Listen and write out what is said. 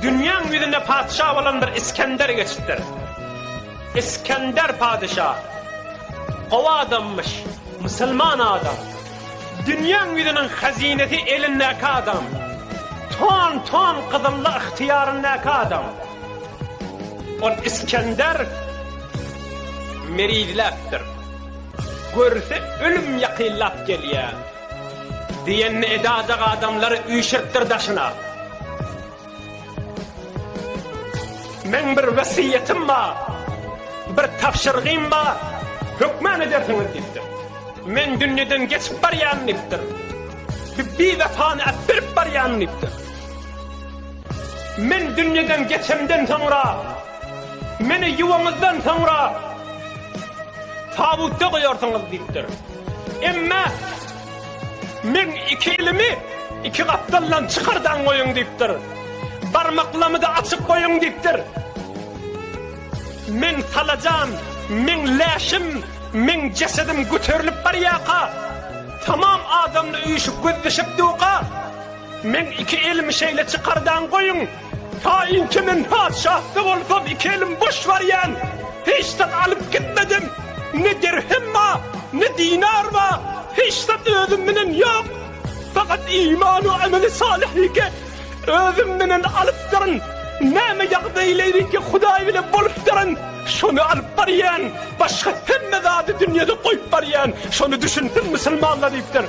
Dünyanın yüzünde padişah olandır İskender geçittir. İskender padişah. Kova adammış, Müslüman adam. Dünyanın yüzünün hazineti elindeki adam. Ton ton kızıllı ihtiyarındaki adam. O İskender meridleptir. Görse ölüm yakillap geliyor. Diyenini edacak adamları uyuşurttur daşına. Men bir vasiyetim var, bir tavşırgıyım var, hükmen edersiniz deyiptir. Men dünyadan geçip baryan deyiptir. Bir vefanı ettirip baryan deyiptir. Men dünyadan geçimden sonra, meni yuvanızdan sonra tabutta koyarsanız deyiptir. Emme men iki elimi iki kaptallan çıkardan koyun deyiptir. Parmaklarımı da açık koyun deyiptir. Men salacağım, men leşim, men cesedim götürülüp baryaqa. Tamam adamla uyuşup gözleşip duqa. Men iki elimi şeyle çıkardan koyun. Ta inki men padişahlık olsam iki elim boş var yan. Hiçten alıp gitmedim. Ne dirhem var, ne dinar var. Hiçten özümünün yok. Fakat imanı ameli salihike özümünün alıp durun. Näme ýagdaýlaryky Hudaý bilen bolup durun. Şonu alıp barýan, başga hemme zady dünýede goýup barýan. Şonu düşünsin musulmanlar diýipdir.